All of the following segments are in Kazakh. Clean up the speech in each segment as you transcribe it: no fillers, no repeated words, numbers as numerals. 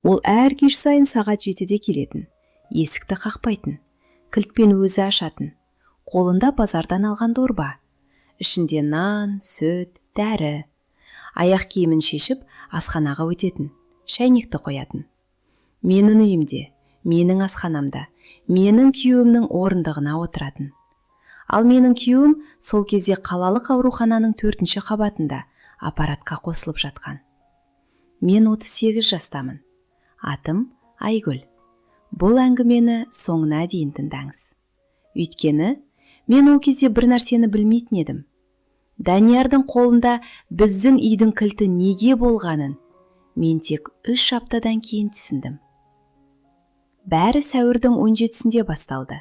Ол әр кеш сайын сағат 7-де келетін, есікті қақпайтын, кілтпен өзі ашатын, қолында базардан алған дорба, ішінде нан, сүт, дәрі. Аяқ киімін шешіп, асханаға өтетін, шәйнекті қоятын. Менің үйімде, менің асханамда, менің күйеуімнің орындығына отыратын. Ал менің күйеуім сол кезде қалалық аурухананың 4-ші қабатында аппаратқа қосылып жатқан. Мен 38 жастамын. Атым Айгүл. Бұл әңгімені соңына дейін тыңдаңыз. Өйткені мен ол кезде бір нәрсені білмейтін едім. Даниярдың қолында біздің үйдің кілті неге болғанын мен тек 3 аптадан кейін түсіндім. Бәрі сәуірдің 17-сінде басталды.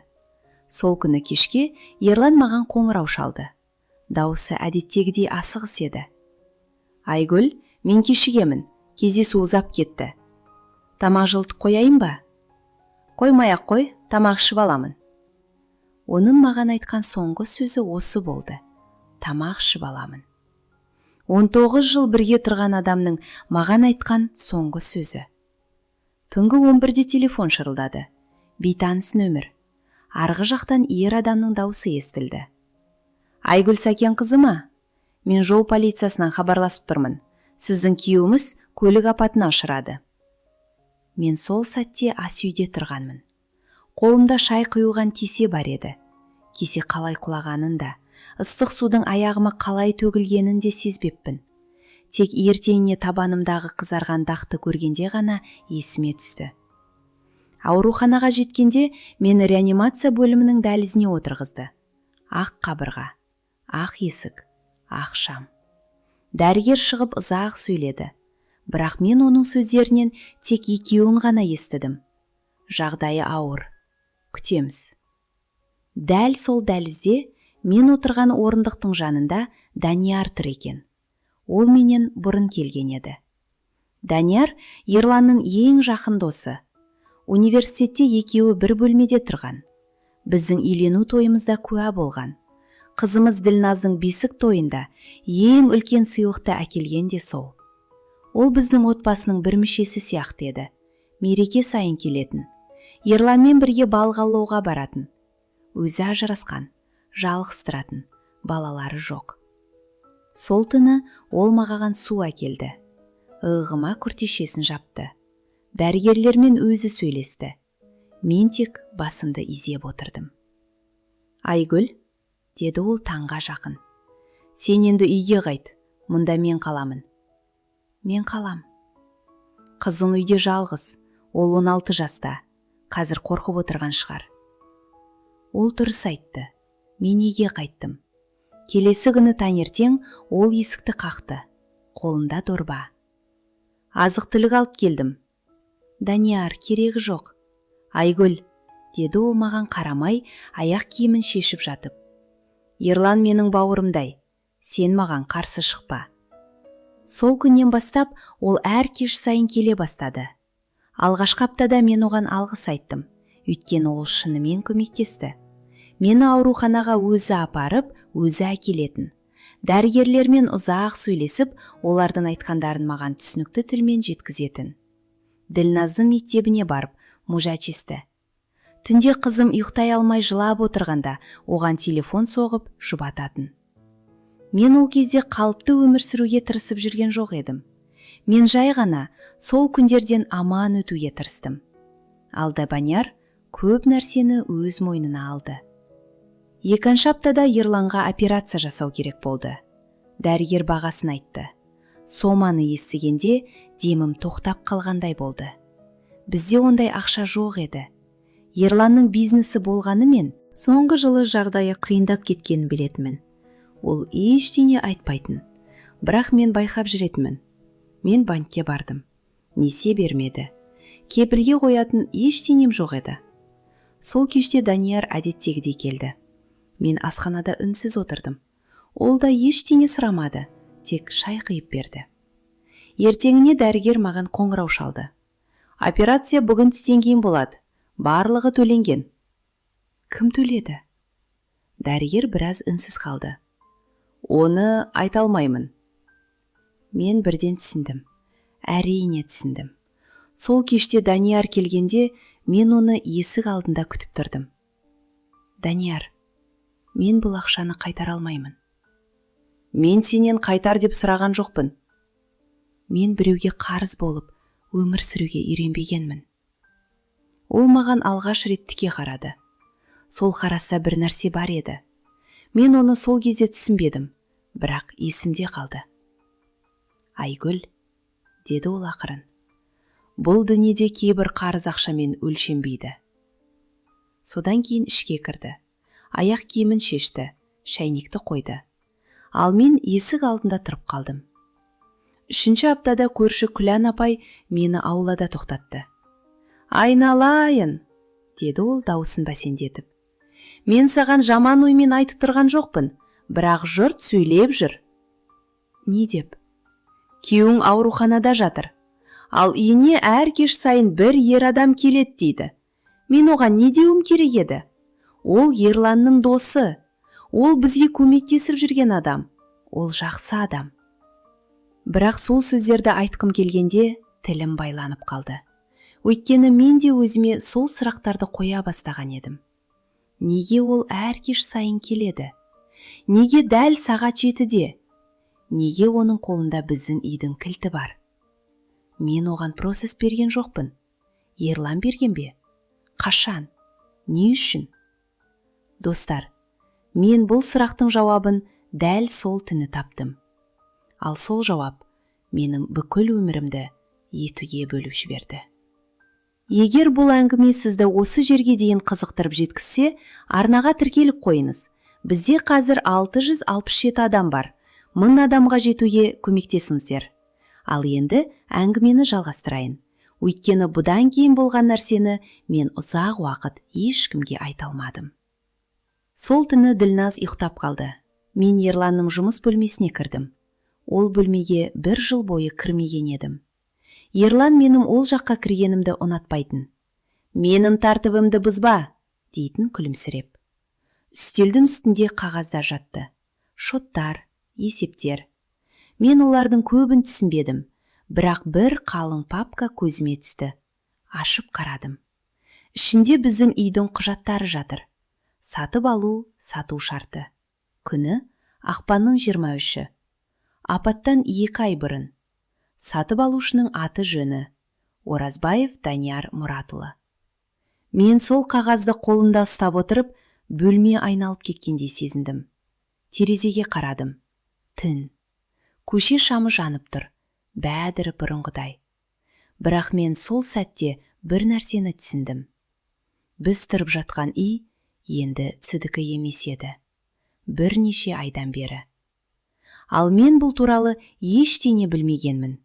Сол күні кешке Ерлан маған қоңырау шалды. Дауысы әдеттегідей асығыс еді. Айгүл, мен кешігемін, кездесу ұзап кетті. Тамақ жылытып қояйын ба? Қоймай-ақ қой, тамақ ішіп аламын. Оның маған айтқан соңғы сөзі осы болды. Тамақ ішіп аламын. 19 жыл бірге тұрған адамның маған айтқан соңғы сөзі. Түнгі 11-де телефон шырылдады. Бейтаныс нөмір. Арғы жақтан ер адамның дауысы естілді. Айгүл Сәкен қызы ма? Мен жол полициясынан хабарласып тұрмын. Сіздің күйеуіңіз көлік апатына ұшырады. Мен сол сәтте ас үйде тұрғанмын. Қолымда шай құйылған кесе бар еді. Кесе қалай құлағанын да, ыстық судың аяғыма қалай төгілгенін де сезбеппін. Тек ертеңіне табанымдағы қызарған дақты көргенде ғана есіме түсті. Ауруханаға жеткенде мені реанимация бөлімінің дәлізіне отырғызды. Ақ қабырға, ақ есік, ақ шам. Дәрігер шығып ұзақ сөйледі. Бірақ мен оның сөздерінен тек екеуін ғана естідім. Жағдайы ауыр. Күтеміз. Дәл сол дәлізде мен отырған орындықтың жанында Данияр тұр екен. Ол менен бұрын келген еді. Данияр Ерланның ең жақын досы. Университетте екеуі бір бөлмеде тұрған. Біздің үйлену тойымызда куә болған. Қызымыз Ділназдың бесік тойында ең үлкен сыйлықты әкелген де сол. Ол біздің отбасының бір мүшесі сияқты еді. Мереке сайын келетін. Ерланмен бірге балық аулауға баратын. Өзі ажырасқан, жалғыз тұратын, балалары жоқ. Сол түні ол маған су әкелді. Иығыма күртешесін жапты. Дәрігерлермен өзі сөйлесті. Мен тек басымды изеп отырдым. Айгүл, деді ол таңға жақын. Сен енді үйге қайт, мұнда мен қаламын. Мен қалам. Қызың үйде жалғыз, ол 16 жаста, қазір қорқып отырған шығар. Ол дұрыс айтты. Мен үйге қайттым. Келесі күні таңертең ол есікті қақты. Қолында дорба. Азық-түлік алып келдім. Данияр, керегі жоқ. Айгүл, деді ол маған қарамай, аяқ киімін шешіп жатып. Ерлан менің бауырымдай. Сен маған қарсы шықпа. Сол күннен бастап ол әр кеш сайын келе бастады. Алғашқы аптада мен оған алғыс айттым. Өйткені ол шынымен көмектесті. Мені ауруханаға өзі апарып, өзі әкелетін. Дәрігерлермен ұзақ сөйлесіп, олардың айтқандарын маған түсінікті тілмен жеткізетін. Ділназдың мектебіне барып, мұжачесті. Түнде қызым ұйықтай алмай жылап отырғанда, оған телефон соғып, жұбататын. Мен ол кезде қалыпты өмір сүруге тырысып жүрген жоқ едім. Мен жай ғана сол күндерден аман өтуге тырыстым. Ал Данияр көп нәрсені өз мойнына алды. 2-ші аптада Ерланға операция жасау керек болды. Дәрігер бағасын айтты. Соманы естігенде демім тоқтап қалғандай болды. Бізде ондай ақша жоқ еді. Ерланның бизнесі болғанымен, соңғы жылы жағдайы қиындап кеткенін білетінмін. Ол ештеңе айтпайтын. Бірақ мен байқап жүретінмін. Мен банкке бардым. Несие бермеді. Кепілге қоятын ештеңем жоқ еді. Сол кеште Данияр әдеттегідей келді. Мен асханада үнсіз отырдым. Ол да ештеңе сұрамады, тек шай құйып берді. Ертеңіне дәрігер маған қоңырау шалды. Операция бүгін түстен кейін болады. Барлығы төленген. Кім төледі? Дәрігер біраз үнсіз қалды. Оны айта алмаймын. Мен бірден түсіндім. Әрине түсіндім. Сол кеште Данияр келгенде, мен оны есік алдында күтіп тұрдым. Данияр, мен бұл ақшаны қайтара алмаймын. Мен сенен қайтар деп сұраған жоқпын. Мен біреуге қарыз болып, өмір сүруге үйренбегенмін. Ол маған алғаш рет тіке қарады. Сол қараса бір нәрсе бар еді. Мен оны сол кезде түсінбедім, бірақ есімде қалды. Айгүл, деді ол ақырын. Бұл дүниеде кейбір қарыз ақшамен өлшенбейді. Содан кейін ішке кірді. Аяқ киімін шешті, шәйнекті қойды. Ал мен есік алдында тұрып қалдым. 3-ші аптада көрші Күлән апай мені аулада тоқтатты. Айналайын, деді ол дауысын бәсеңдетіп. Мен саған жаман оймен айтып тұрған жоқпын, бірақ жұрт сөйлеп жүр. Не деп? Күйеуің ауруханада жатыр. Ал үйіне әр кеш сайын бір ер адам келеді дейді. Мен оған не деуім керек еді? Ол Ерланның досы. Ол бізге көмектесіп жүрген адам. Ол жақсы адам. Бірақ сол сөздерді айтқым келгенде тілім байланып қалды. Өйткені мен де өзіме сол сұрақтарды қоя бастаған едім. Неге ол әр кеш сайын келеді? Неге дәл сағат 7-де? Неге оның қолында біздің үйдің кілті бар? Мен оған процесс берген жоқпын. Ерлан берген бе? Қашан? Не үшін? Достар, мен бұл сұрақтың жауабын дәл сол түні таптым. Ал сол жауап менің бүкіл өмірімді етуге бөліп жіберді. Егер бұл әңгіме сізді осы жерге дейін қызықтырып жеткізсе, арнаға тіркеліп қойыңыз. Бізде қазір 667 адам бар. 1000 адамға жетуге көмектесіңіздер. Ал енді әңгімені жалғастырайын. Өйткені бұдан кейін болған нәрсені мен ұзақ уақыт ешкімге айта алмадым. Сол түні Ділназ ұйықтап қалды. Мен Ерланның жұмыс бөлмесіне кірдім. Ол бөлмеге 1 жыл бойы кірмеген едім. Ерлан менің ол жаққа кіргенімді ұнатпайтын. Менің тәртібімді бұзба, дейтін күлімсіреп. Үстелдің үстінде қағаздар жатты. Шоттар, есептер. Мен олардың көбін түсінбедім, бірақ бір қалың папка көзіме түсті. Ашып қарадым. Ішінде біздің үйдің құжаттары жатыр. Сатып алу, сату шарты. Күні ақпанның 23-і. Апаттан 2 ай бұрын. Сатып алушының аты жөні. Оразбаев Данияр Мұратұлы. Мен сол қағазды қолында ұстап отырып, бөлме айналып кеткендей сезіндім. Терезеге қарадым. Түн. Көше шамы жанып тұр. Бәдірі бұрынғыдай. Бірақ мен сол сәтте бір нәрсені түсіндім. Біз тұрып жатқан үй енді сідікі емес еді. Бірнеше айдан бері. Ал мен бұл туралы ештеңе білмегенмін.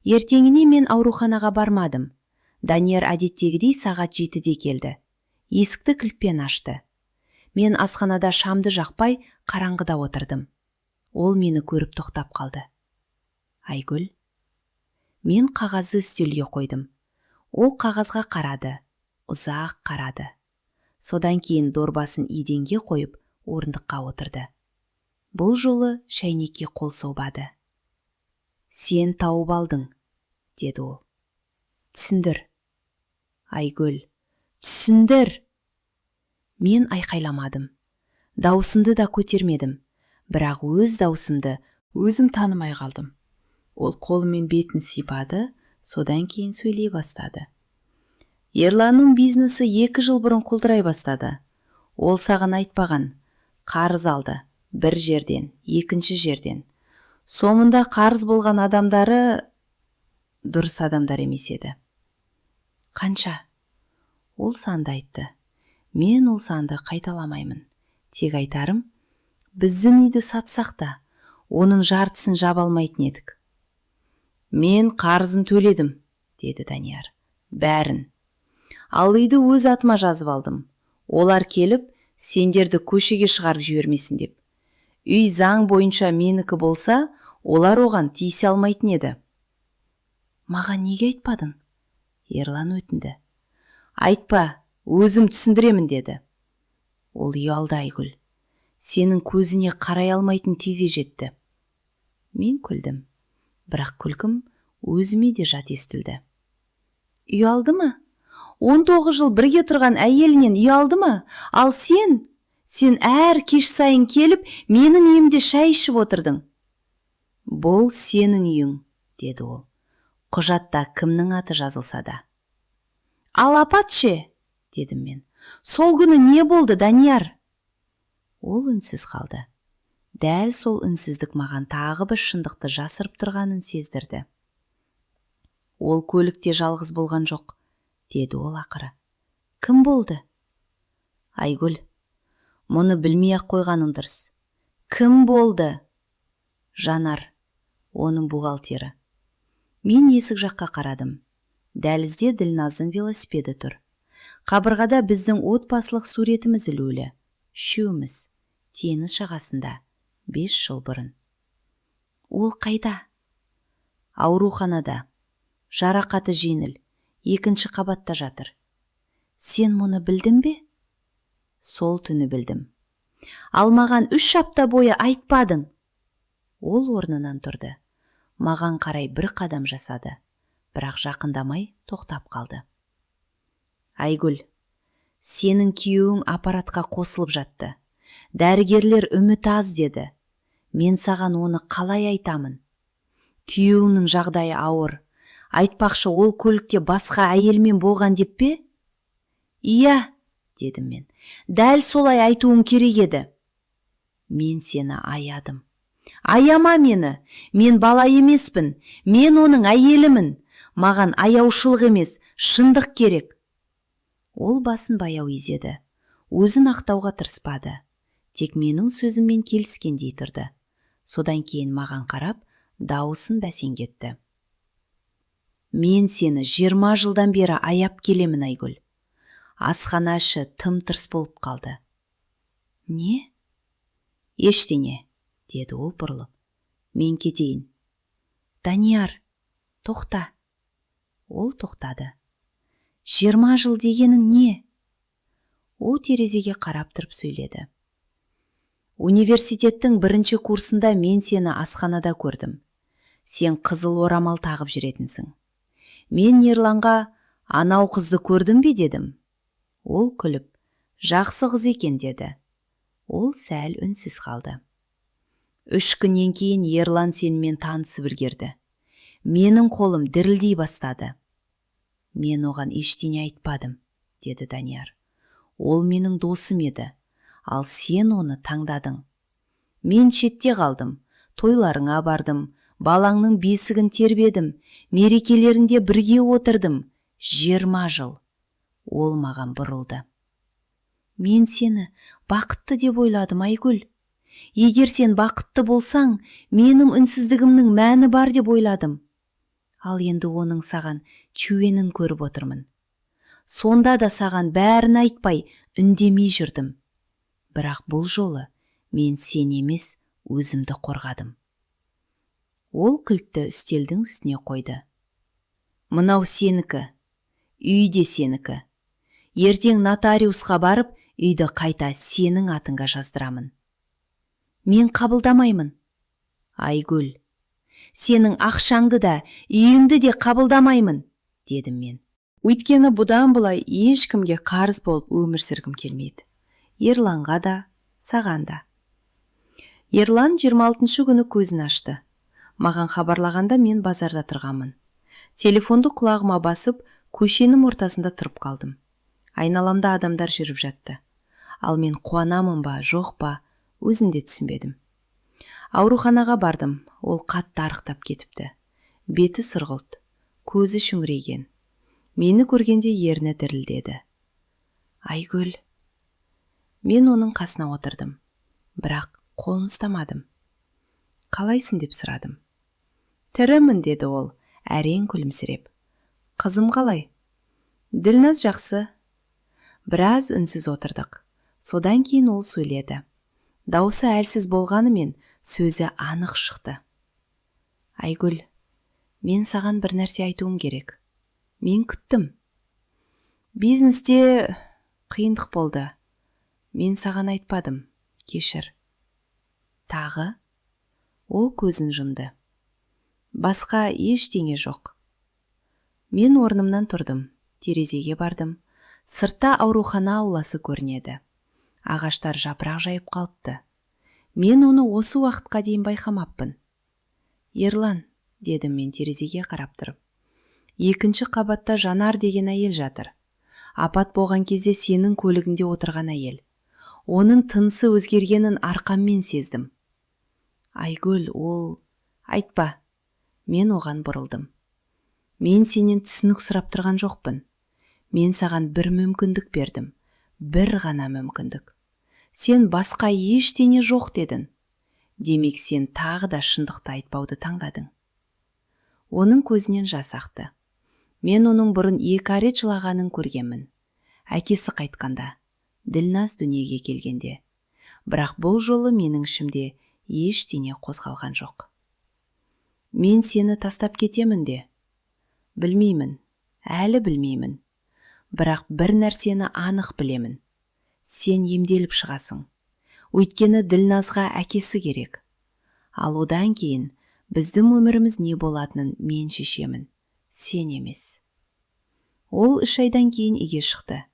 Ертеңіне мен ауруханаға бармадым. Данияр әдеттегідей сағат 7-де келді. Есікті кілтпен ашты. Мен асханада шамды жақпай қараңғыда отырдым. Ол мені көріп тоқтап қалды. Айгүл. Мен қағазды үстелге қойдым. Ол қағазға қарады. Ұзақ қарады. Содан кейін дорбасын еденге қойып, орындыққа отырды. Бұл жолы шәйнекке қол соғбады. Сен тауып алдың, деді ол. Түсіндір. Айгүл, түсіндір. Мен айқайламадым. Даусымды да көтермедім. Бірақ өз даусымды өзім танымай қалдым. Ол қолымен бетін сипады, содан кейін сөйлей бастады. Ерланның бизнесі 2 жыл бұрын құлдырай бастады. Ол саған айтпаған. Қарыз алды. Бір жерден, екінші жерден. Соңында қарыз болған адамдары дұрыс адамдар емес еді. Қанша? Ол санды айтты. Мен ол санды қайталамаймын. Тек айтарым, біздің үйді сатсақ та, оның жартысын жаба алмайтын едік. Мен қарызын төледім, деді Данияр. Бәрін. Ал үйді өз атыма жазып алдым. Олар келіп, сендерді көшеге шығарып жібермесін деп. Үй заң бойынша менікі болса, олар оған тиісе алмайтын еді. Маған неге айтпадың? Ерлан өтінді. Айтпа, өзім түсіндіремін, деді. Ол ұялды. Айгүл. Сенің көзіне қарай алмайтын тезе жетті. Мен күлдім. Бірақ күлкім өзіме де жат естілді. Ұялды ма? 19 жыл бірге тұрған әйелінен ұялды ма? Ал сен әр кеш сайын келіп, менің үйімде шай ішіп отырдың. Бұл сенің үйің, деді ол. Құжатта кімнің аты жазылса да. Ал апат ше, дедім мен. Сол күні не болды, Данияр? Ол үнсіз қалды. Дәл сол үнсіздік маған тағы бір шындықты жасырып тұрғанын сездірді. Ол көлікте жалғыз болған жоқ, деді ол ақыры. Кім болды? Айгүл, мұны білмей-ақ қойғаның дұрыс. Кім болды? Жанар, оның бухгалтері. Мен есік жаққа қарадым. Дәлізде Ділназдың велосипеді тұр. Қабырғада біздің отбасылық суретіміз ілулі. Үшеуміз, теңіз жағасында, 5 жыл бұрын. Ол қайда? Ауруханада. Жарақаты жеңіл, 2-ші қабатта жатыр. Сен мұны білдің бе? Сол түні білдім. Ал маған 3 апта бойы айтпадың. Ол орнынан тұрды. Маған қарай бір қадам жасады, бірақ жақындамай тоқтап қалды. Айгүл, сенің күйеуің аппаратқа қосылып жатты. Дәрігерлер үміт аз деді. Мен саған оны қалай айтамын? Күйеуіңнің жағдайы ауыр. Айтпақшы, ол көлікте басқа әйелмен болған деп пе? Иә, дедім мен. Дәл солай айтуың керек еді. Мен сені аядым. Аяма мені. Мен бала емеспін. Мен оның әйелімін. Маған аяушылық емес, шындық керек. Ол басын баяу изеді. Өзін ақтауға тырыспады. Тек менің сөзіммен келіскендей тұрды. Содан кейін маған қарап, дауысын бәсеңдетті. Мен сені 20 жылдан бері аяп келемін, Айгүл. Асхана іші тым-тырс болып қалды. Не? Ештеңе, деді ол бұрылып. Мен кетейін. Данияр, тоқта. Ол тоқтады. 20 жыл дегенің не? Ол терезеге қарап тұрып сөйледі. Университеттің 1-ші курсында мен сені асханада көрдім. Сен қызыл орамал тағып жүретінсің. Мен Ерланға анау қызды көрдім бе дедім. Ол күліп, жақсы қыз екен деді. Ол сәл үнсіз қалды. 3 күннен кейін Ерлан сенімен танысып үлгерді. Менің қолым дірілдей бастады. Мен оған ештеңе айтпадым, деді Данияр. Ол менің досым еді, ал сен оны таңдадың. Мен шетте қалдым, тойларыңа бардым, балаңның бесігін тербедім, мерекелерінде бірге отырдым. 20 жыл. Ол маған бұрылды. Мен сені бақытты деп ойладым, Айгүл. Егер сен бақытты болсаң, менің үнсіздігімнің мәні бар деп ойладым. Ал енді оның саған чуенін көріп отырмын. Сонда да саған бәрін айтпай, үндемей жүрдім. Бірақ бұл жолы мен сен емес, өзімді қорғадым. Ол кілтті үстелдің үстіне қойды. Мынау сенікі, үй де сенікі. Ертең нотариусқа барып, үйді қайта сенің атыңға жаздырамын. Мен қабылдамаймын. Айгүл, сенің ақшаңды да, үйіңді де қабылдамаймын, дедім мен. Өйткені бұдан бұлай ешкімге қарыз болып өмір сүргім келмейді. Ерланға да, саған да. Ерлан 26-шы күні көзін ашты. Маған хабарлағанда мен базарда тұрғанмын. Телефонды құлағыма басып, көшенің ортасында тұрып қалдым. Айналамда адамдар жүріп жатты. Ал мен қуанамын ба, жоқ па, өзінде түсінбедім. Ауруханаға бардым, ол қатты арықтап кетіпті. Беті сұрғылт, көзі шүңірейген. Мені көргенде ерні дірілдеді. Айгүл. Мен оның қасына отырдым, бірақ қолын ұстамадым. Қалайсың деп сұрадым. Тірімін, деді ол, әрең күлімсіреп. Қызым қалай? Ділназ жақсы. Біраз үнсіз отырдық. Содан кейін ол сөйледі. Даусы әлсіз болғанымен сөзі анық шықты. Айгүл, мен саған бір нәрсе айтуым керек. Мен күттім. Бизнесте қиындық болды. Мен саған айтпадым. Кешір. Тағы? Ол көзін жұмды. Басқа ештеңе жоқ. Мен орнымнан тұрдым, терезеге бардым. Сыртта аурухана ауласы көрінеді. Ағаштар жапырақ жайып қалыпты. Мен оны осы уақытқа дейін байқамаппын. Ерлан, дедім мен терезеге қарап тұрып. Екінші қабатта Жанар деген әйел жатыр. Апат болған кезде сенің көлігінде отырған әйел. Оның тынысы өзгергенін арқаммен сездім. Айгүл, ол... Айтпа. Мен оған бұрылдым. Мен сенен түсінік сұрап тұрған жоқпын. Мен саған бір мүмкіндік бердім. Бір ғана мүмкіндік. Сен басқа ештеңе жоқ дедің. Демек сен тағы да шындықты айтпауды таңдадың. Оның көзінен жас ақты. Мен оның бұрын 2 рет жылағанын көргенмін. Әкесі қайтқанда, Ділназ дүниеге келгенде. Бірақ бұл жолы менің ішімде ештеңе қозғалған жоқ. Мен сені тастап кетемін де. Білмеймін, әлі білмеймін. Бірақ бір нәрсені анық білемін. Сен емделіп шығасың. Өйткені Ділназға әкесі керек. Ал одан кейін біздің өміріміз не болатынын мен шешемін. Сен емес. Ол 3 айдан кейін үйге шықты.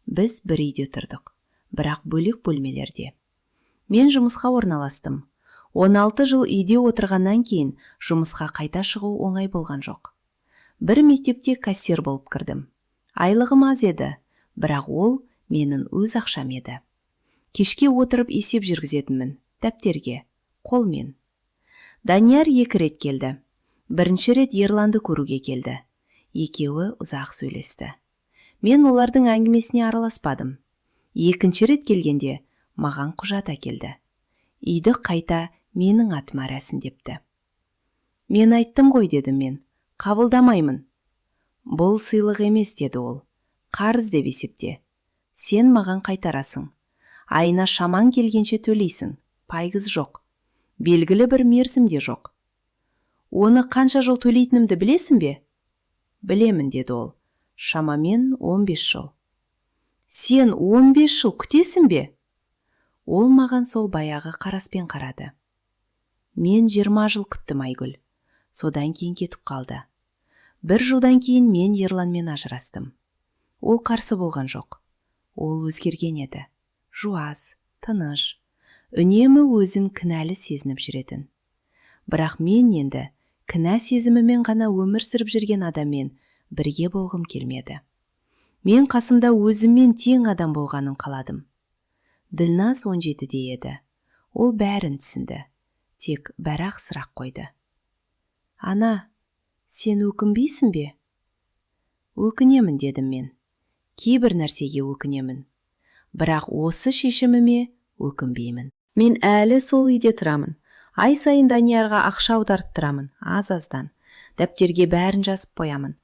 Біз бір үйде тұрдық, бірақ бөлек бөлмелерде. Мен жұмысқа орналастым. 16 жыл үйде отырғаннан кейін жұмысқа қайта шығу оңай болған жоқ. Бір мектепте кассир болып кірдім. Айлығым аз еді, бірақ ол менің өз ақшам еді. Кешке отырып есеп жүргізетінмін, дәптерге, қолмен. Данияр 2 рет келді. Бірінші рет Ерланды көруге келді. Екеуі ұзақ сөйлесті. Мен олардың әңгімесіне араласпадым. 2-ші рет келгенде маған құжат әкелді. Үйді қайта менің атыма рәсімдепті. Мен айттым ғой, дедім мен, қабылдамаймын. Бұл сыйлық емес, деді ол. Қарыз деп есепте. Сен маған қайтарасың. Айына шамаң келгенше төлейсің. Пайыз жоқ. Белгілі бір мерзімде жоқ. Оны қанша жыл төлейтінімді білесің бе? Білемін, деді ол. Шамамен 15 жыл. Сен 15 жыл күтесің бе? Ол маған сол баяғы қараспен қарады. Мен 20 жыл күттім, Айгүл. Содан кейін кетіп қалды. 1 жылдан кейін мен Ерланмен ажырастым. Ол қарсы болған жоқ. Ол өзгерген еді. Жуас, тыныш, үнемі өзін кінәлі сезініп жүретін. Бірақ мен енді кінә сезімімен ғана өмір сүріп жүрген адаммен бірге болғым келмеді. Мен қасымда өзіммен тең адам болғанын қаладым. Ділназ 17-де еді. Ол бәрін түсінді. Тек бірақ сұрақ қойды. Ана, сен өкінбейсің бе? Өкінемін, дедім мен. Кейбір нәрсеге өкінемін. Бірақ осы шешіміме өкінбеймін. Мен әлі сол үйде тұрамын. Ай сайын Даниярға ақша аударттырамын, аз-аздан. Дәптерге бәрін жазып қоямын.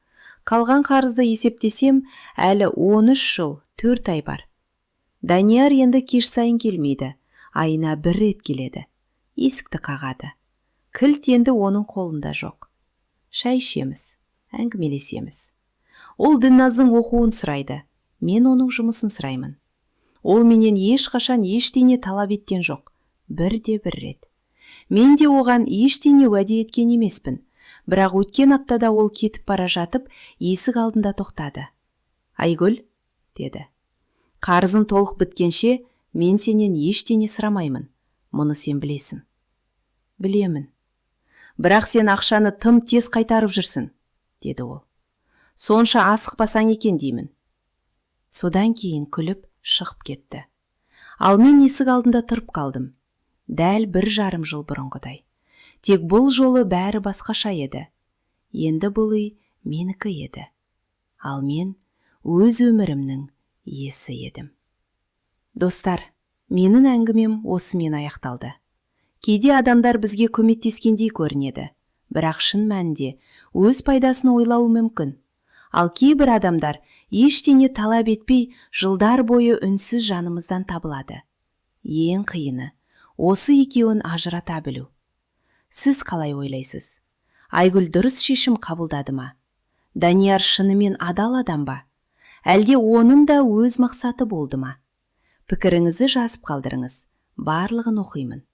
Қалған қарызды есептесем, әлі 13 жыл 4 ай бар. Данияр енді кеш сайын келмейді. Айына 1 рет келеді. Есікті қағады. Кілт енді оның қолында жоқ. Шай ішеміз, әңгімелесеміз. Ол Ділназдың оқуын сұрайды. Мен оның жұмысын сұраймын. Ол менен ешқашан ештеңе талап еткен жоқ. 1 рет. Мен де оған ештеңе уәде еткен емеспін. Бірақ өткен аптада ол кетіп бара жатып, есік алдында тоқтады. Айгүл, деді. Қарызын толық біткенше, мен сенен ештеңе сұрамаймын. Мұны сен білесің. Білемін. Бірақ сен ақшаны тым тез қайтарып жүрсің, деді ол. Сонша асықпасаң екен деймін. Содан кейін күліп шығып кетті. Ал мен есік алдында тұрып қалдым. Дәл 1,5 жыл бұрынғыдай. Тек бұл жолы бәрі басқаша еді. Енді бұл үй менікі еді. Ал мен өз өмірімнің иесі едім. Достар, менің әңгімем осымен аяқталды. Кейде адамдар бізге көмектескендей көрінеді, бірақ шын мәнінде өз пайдасын ойлауы мүмкін. Ал кейбір адамдар ештеңе талап етпей жылдар бойы үнсіз жанымыздан табылады. Ең қиыны осы екеуін ажырата білу. Сіз қалай ойлайсыз? Айгүл дұрыс шешім қабылдады ма? Данияр шынымен адал адам ба? Әлде оның да өз мақсаты болды ма? Пікіріңізді жазып қалдырыңыз. Барлығын оқимын.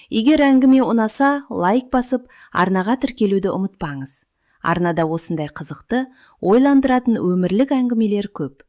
Егер әңгіме ұнаса, лайк басып, арнаға тіркелуді ұмытпаңыз. Арнада осындай қызықты, ойландыратын өмірлік әңгімелер көп.